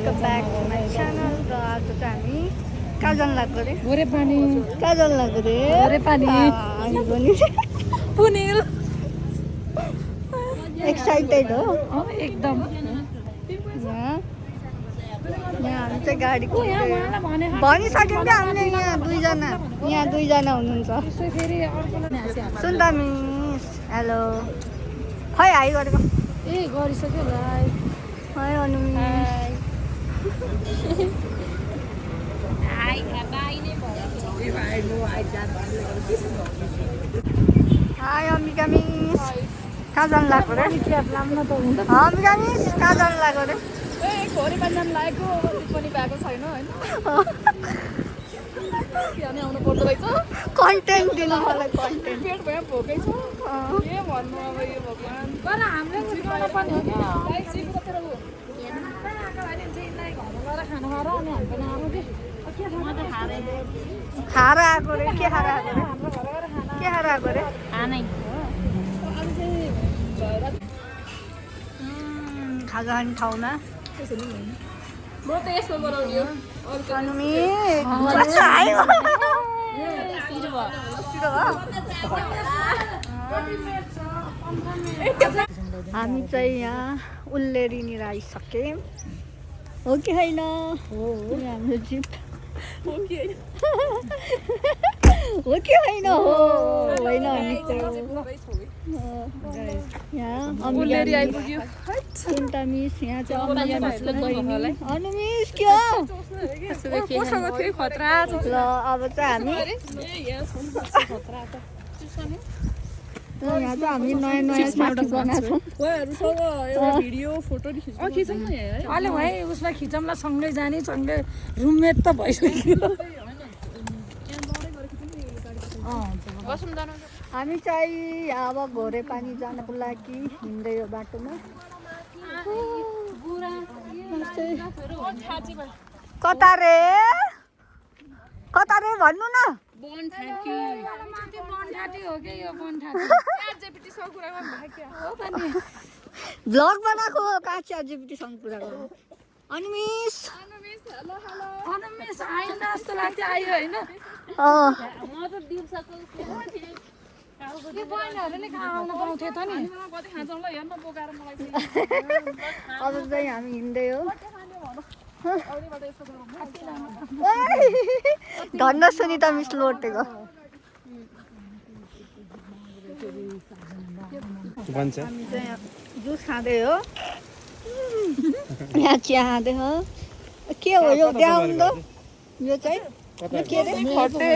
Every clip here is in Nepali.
Welcome back to my channel. र आज चाहिँ हामी कहाँ जानु लाग्यो अरे? गोरेपानी। कहाँ जानु लाग्यो अरे? गोरेपानी। पुनिल। एक्साइटेड हो एकदम। यहाँ हामी चाहिँ गाडी भनिसक्यौँ क्या हामीले। यहाँ दुईजना हुनुहुन्छ। सुन्दा मिस हेलो खै हाई गरेको ए गरिसक्यो भाइ। है अनु मिस हाई अम्बिका मिस कहाँ जानु लाग्यो अरे? अम्बिका मिस कहाँ जानु लाग्यो अरे? गोरेपानी जानु लागेको पनि भएको छैन होइन। बिहानै आउनु पर्दो रहेछ। कन्टेन्ट दिनु मलाई कन्टेन्ट। पेट भयो भोकै छ। के भन्नु अब यो भगवान्। तर हामीले गर्न पनि हो क्या। खानु खाएर अनि हामी पनि आउनु कि खाएर आएको रे। के खाएर आएको रे? के खाएर आएको रे? खाजा खाने ठाउँमा म त यसमा बनाउने हो। हामी चाहिँ यहाँ उल्लेरिनिर आइसक्यौँ हो कि होइन? हाम्रो जिप हो कि होइन? होइन यहाँ उल्लेरी आइपुग्यो। चिन्ता मिस यहाँ चाहिँ अम्बिका मिसको बहिनी अनु मिस के हो? कोसँग थियो खतरा। ल अब चाहिँ हामी यहाँ चाहिँ हामी नयाँ नयाँ साथी बनाएको उहाँहरूसँग एउटा भिडियो फोटो खिचौँ न यहाँ। अहिले भाइ उसमा खिचौँला सँगै जाने सँगै रुममेट त भइसक्यो। हामी चाहिँ अब घोरेपानी जानको लागि हिँड्दै यो बाटोमा। कता रे भन्नु न। भ्लग बनाएको कहाँ च्याट जिपिटीसँग कुरा गर्नु? अनि मिस आइन जस्तो लाग्छ आयो होइन। अब चाहिँ हामी हिँड्दै हो। धन्न सुनिता मिस लोटेको हामी चाहिँ जुस खाँदै हो। यहाँ चिया खाँदै हो। के हो यो द्याउन्दो? यो चाहिँ के अरे?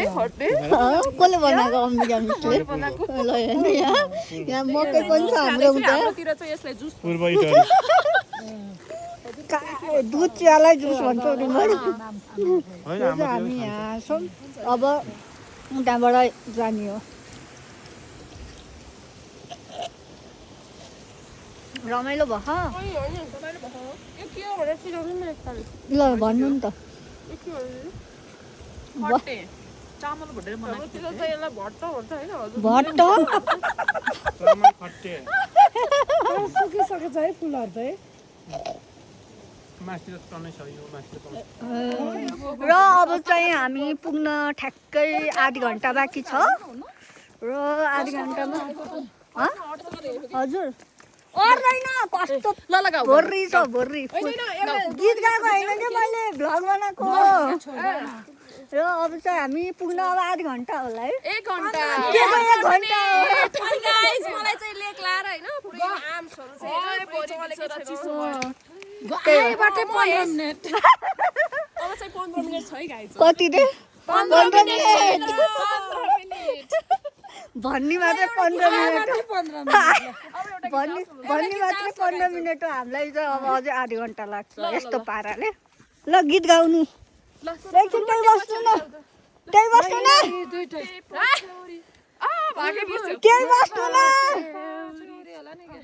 कसले बनाएको? अम्बिका मिसले। ल यहाँ मकै पनि छ हाम्रो उता। दुध चियालाई जुस भन्छ रुमबाट। हामी यहाँ छौँ। अब उताबाट जाने हो। रमाइलो भयो। ल भन्नु नि त। भट्ट सुकिसकेको छ है फुलहरू चाहिँ। र अब चाहिँ हामी पुग्न ठ्याक्कै आधी घन्टा बाँकी छ। र आधी घन्टामा हजुर अर्दैन कस्तो भोर्री छ भोर्री। गीत गाएको होइन कि मैले भ्लग बनाएको। र अब चाहिँ हामी पुग्न अब आधी घन्टा होला है। 1 घन्टा। मलाई चाहिँ लेक लाएर होइन पुरै आम्सहरू चाहिँ आइबाटै 15 मिनेट। अब चाहिँ 15 मिनेट छ है गाइज। कति रे? 15 मिनेट। भन्ने मात्रै 15 मिनट। भन्ने मात्रै 15 मिनट हो। हामीलाई चाहिँ अब अझै आधी घन्टा लाग्छ यस्तो पाराले। ल गीत गाउनु। एकछिन त्यही बस्नु न। त्यही बस्नु न। त्यही बस्नु न।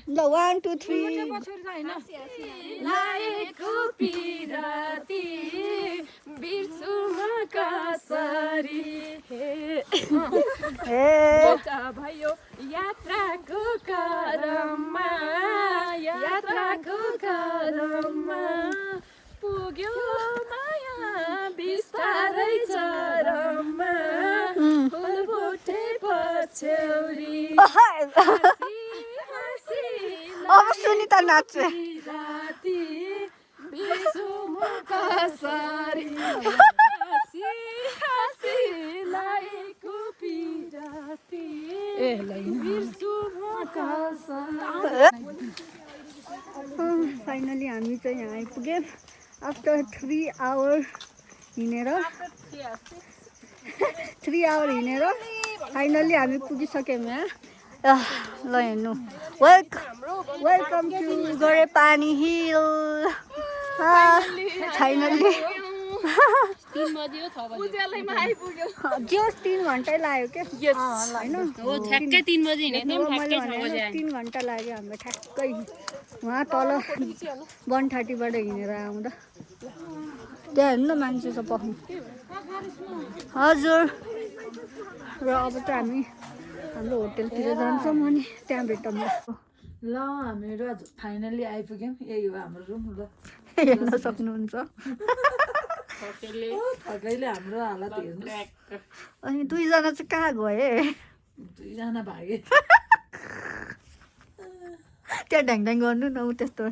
ल 1 2 3 लाएको पिराती बिर्सुमा कसरी हे भयो यात्राको क्रममा पुग्यो छेउरी अब सुनिता नाच्छ राती बिर्सु मुखा सारी हाँसीलाई कुपी राती बिर्सु मुखा सारी। फाइनली हामी चाहिँ यहाँ आइपुग्यौँ आफ्टर 3 आवर हिँडेर 3 आवर हिँडेर फाइनली हामी पुगिसक्यौँ यहाँ। ल हेर्नु वेलकम टु गोरेपानी हिल। फाइनली जस 3 घन्टै लाग्यो क्या होइन 3 बजे हिँडेको मैले भने 3 घन्टा लाग्यो हाम्रो ठ्याक्कै वहाँ तल 130बाट हिँडेर आउँदा। त्यहाँ हेर्नु न मान्छे छ पख्नु। हजुर र अब चाहिँ हामी हाम्रो होटेलतिर जान्छौँ अनि त्यहाँ भेटौँ। ल हामीहरू फाइनली आइपुग्यौँ। यही हो हाम्रो रुम। ल हेर्न सक्नुहुन्छ। थकैले हाम्रो हालत हेर्नु। अनि 2 जना चाहिँ कहाँ गए? 2 जना भागे। त्यहाँ ढ्याङ गर्नु न ऊ त्यस्तो।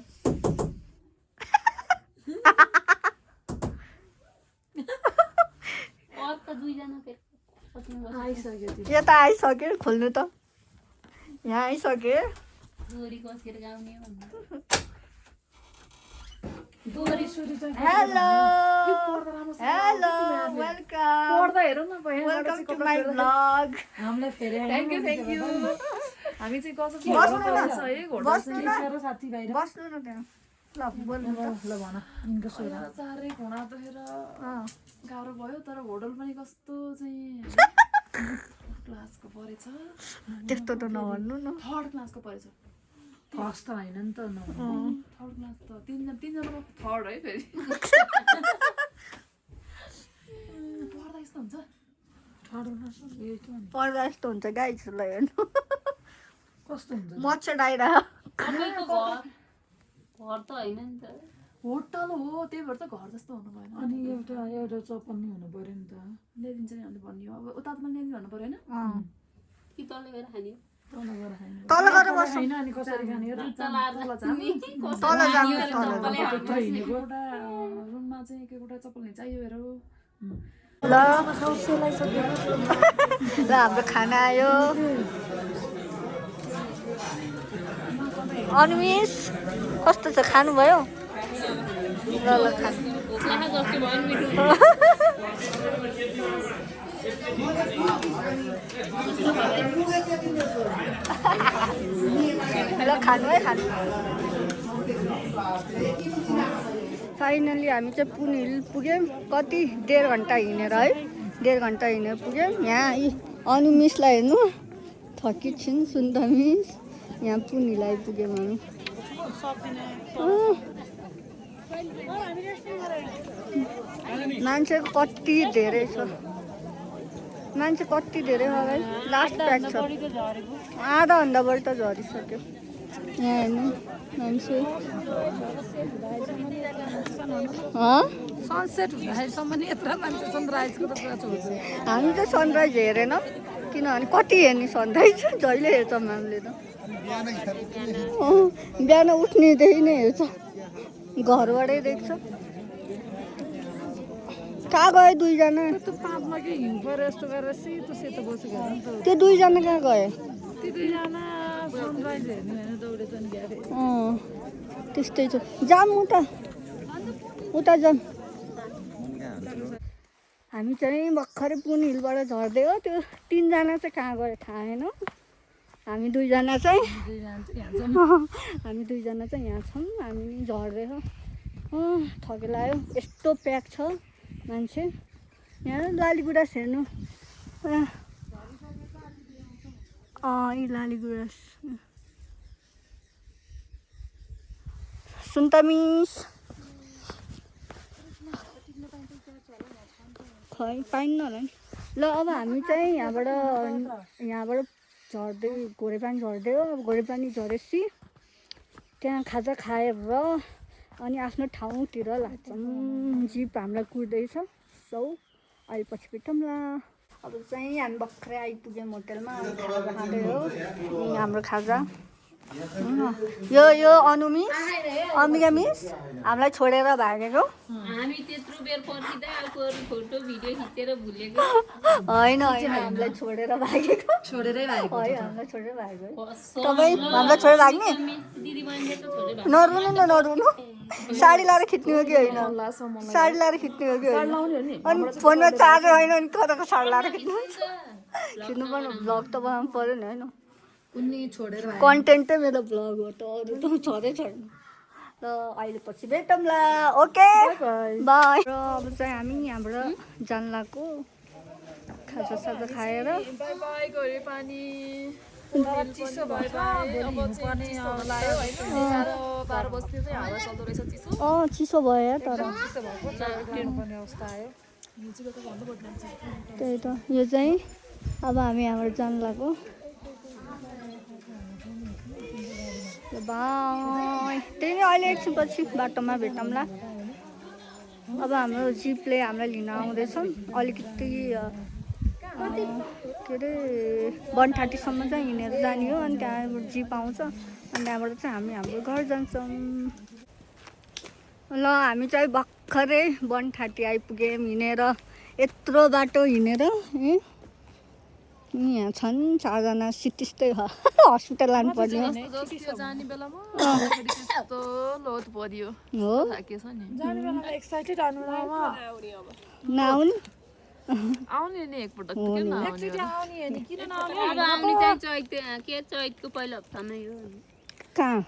यो त आइसक्यो खोल्नु त। यहाँ आइसक्यो। Hello hello welcome to my vlog. हामीलाई फेरि थ्याङ्क यू हामी चाहिँ कसो साथीभाइ बस्नु न त्यहाँ। ल बोल्नु त। ल भन यिनको सोरा चारै घुँडा दुखेर गाह्रो भयो तर होटल पनि कस्तो चाहिँ क्लासको परेछ। त्यस्तो त नभन्नु न। 3rd क्लासको परेछ। फर्स्ट त होइन नि त थर्ड क्लास त तीनजनामा 3rd है फेरि पढ्दा यस्तो हुन्छ। पढ्दा यस्तो हुन्छ गाइज। ल हेर्नु कस्तो हुन्छ मच्छर आइरह। घर त होइन नि त होटल हो त्यही भएर त घर जस्तो हुनु भएन। अनि एउटा चप्पल नि हुनु पर्यो नि त। ल्याइदिन्छ नि अन्त भन्ने हो। अब उता त ल्याइदिनु भन्नु पर्यो होइन। कि तले गएर खाने हो तल गएर खाने तल गएर बस्नु। होइन अनि कसरी खाने हो तल जानु एउटा रुममा चाहिँ एक एउटा चप्पल नि चाहियो हेर। ल हाम्रो खाना आयो। अनुमिस कस्तो छ खानुभयो? ल खानु। ल खानु है खानु। फाइनली हामी चाहिँ पुन हिल पुग्यौँ। कति 1.5 घन्टा हिँडेर है 1.5 घन्टा हिँडेर पुग्यौँ। यहाँ अनुमिसलाई हेर्नु थकी छिन् सुन्दा मिस। यहाँ पुन हिल आइपुग्यौँ हामी। मान्छे कति धेरै छ। मान्छे कति धेरै होला है। लास्ट प्याक छ। आधाभन्दा बढी त झरिसक्यो। यहाँ हेर्नु मान्छे। सनसेट हुँदाखेरिसम्म नि यत्रो मान्छे सनराइजको त कुरा छोड्छ। हामी त सनराइज हेरेन किनभने कति हेर्ने सनराइज जहिले हेर्छौँ हामीले त। बिहान उठ्नेदेखि नै हेर्छ घरबाटै देख्छ। कहाँ गयो 2 जना? त्यो पापमा के हिउँ पऱ्यो यस्तो गरेर सेतो सेतो बसेको हेर्नु त। त्यो 2 जना कहाँ गयो? ती 2 जना सनराइज हेर्नु होइन दौडेछन् क्यारे। त्यस्तै छ। जाम उता जाम। हामी चाहिँ भर्खरै पुन हिलबाट झर्दै हो। त्यो 3 जना चाहिँ कहाँ गयो थाहा छैन। हामी 2 जना चाहिँ हामी 2 जना चाहिँ यहाँ छौँ। हामी झर्दै हो। थके लाग्यो यस्तो प्याक छ मान्छे। यहाँ लालीगुराँस हेर्नु। यी लालीगुराँस सुन्तमिस खै पाइन्न होला नि। ल अब हामी चाहिँ यहाँबाट झर्दै घोडेपानी झर्दै हो। अब घोडेपानी झरेपछि त्यहाँ खाजा खाएर अनि आफ्नो ठाउँतिर लाग्छौँ। जिप हामीलाई कुर्दैछ। सो अहिले पछि भेटौँला। अब चाहिँ हामी भर्खरै आइपुग्यौँ होटेलमा अब खाजा खाँदै हो हाम्रो खाजा यो अनु मिस अम्बिका मिस हामीलाई छोडेर भागेको हामी त्यत्रो बेर पर्खिँदै अब फोटो भिडियो खिचेर भुलेको होइन हामीलाई छोडेर भागेको छोडेरै भागेको है हामीलाई छोडेर भागेको तपाईँ हामीलाई छोडेर भाग्ने दिदी बहिनीले त छोडेर नरुनु न नरुनु साडी लाएर खिच्ने हो कि होइन साडी लाएर खिच्ने हो कि होइन अनि फोनमा चार्जर होइन अनि कताको साडी लाएर खिच्नु पर्ने भ्लग त बनाउनु पऱ्यो नि होइन उनी छोडेर कन्टेन्टै मेरो भ्लग हो त अरू त छँदै छैन र अहिले पछि भेटौँला ओके बाई र अब चाहिँ हामी यहाँबाट जान लागेको खाजा साजा खाएर बाई बाई गरे पानी चिसो भएछ अब चाहिँ चिसो लाग्यो होइन 12 बज्ने चाहिँ हावा चल्दो रहेछ चिसो चिसो भयो तर चिसो भएको गर्नुपर्ने अवस्था आयो म्युजिक त भन्नु पर्दैन त्यही त यो चाहिँ अब हामी यहाँबाट जान लागेको बाई त्यही नै अहिले एकछिनपछि बाटोमा भेटौँला अब हाम्रो जिपले हामीलाई लिन आउँदैछन् अलिकति के अरे 130सम्म चाहिँ हिँडेर जाने हो अनि त्यहाँबाट जिप आउँछ अनि त्यहाँबाट चाहिँ हामी हाम्रो घर जान्छौँ ल हामी चाहिँ भर्खरै 130 आइपुग्यौँ हिँडेर यत्रो बाटो हिँडेर यहाँ छन् 4 जना सिटिस्टै हस्पिटल लानुपर्ने हो जाने बेलामा त्यस्तो लोड पर्यो हो के छ नि जाने बेलामा एक्साइटेड आउनुमा नआउनु आउने नि एकपटक किन नआउने आउने नि किन नआउने अब हामीले चाहिँ चैतको पहिलो हप्तामा यो कहाँ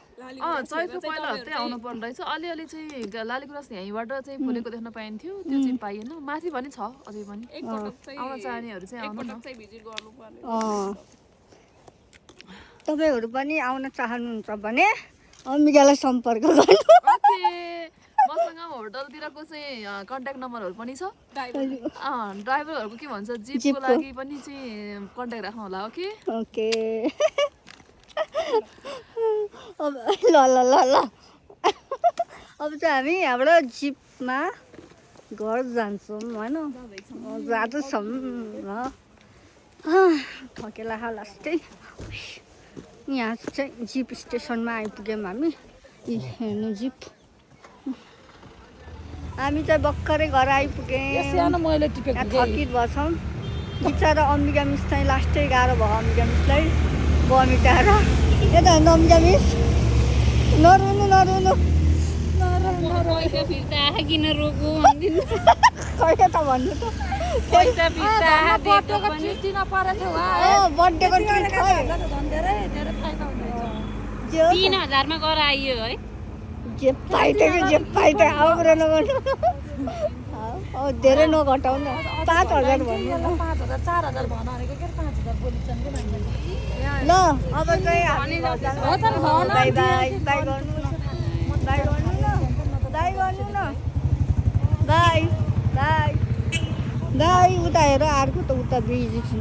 चैतको पहिलो हप्तै आउनु पर्ने रहेछ अलिअलि चाहिँ लालीगुराँस यहीँबाट चाहिँ फुलेको देख्न पाइन्थ्यो त्यो चाहिँ पाइएन माथि पनि छ अझै पनि आउन चाहनेहरू चाहिँ आउनु न तपाईँहरू पनि आउन चाहनुहुन्छ भने अम्बिकालाई सम्पर्क गर्नु मसँग होटलतिरको चाहिँ कन्ट्याक्ट नम्बरहरू पनि छ ड्राइभरहरूको के भन्छ जिपको लागि पनि चाहिँ कन्ट्याक्ट राख्नु होला ओके ओके अब ल ल ल ल अब चाहिँ हामी यहाँबाट जिपमा घर जान्छौँ होइन जाँदैछौँ ल थकेला लास्टै यहाँ चाहिँ जिप स्टेसनमा आइपुग्यौँ हामी हेर्नु जिप हामी चाहिँ भर्खरै घर आइपुग्यौँ थकित भएछौँ बिचरा अम्बिका मिस चाहिँ लास्टै गाह्रो भयो अम्बिका मिसलाई बमिटाएर यता हेर्नु अम्बिका मिस नरुनु नरुनु पैसा फिर्ता आए किन रोको कहिले त भन्नु त पैसा फिर्ता आए बर्थडेको ट्रिट दिन परेको थियो बर्थडेको ट्रिट धेरै धेरै फाइदा हुँदैछ 3000 मा गर आइयो है जे पाइदियो आउरो नगर्नु धेरै नघटाउ न 5000 भन्नु 5000 4000 भन भनेको के 5000 बोलिन्छन् के मान्छे ल अब चाहिँ हामी बाई बाई बाई गर्नु न बाई गर्नु न बाई गर्नु न बाई बाई बाई उता हेर अर्को त उता बिजी छु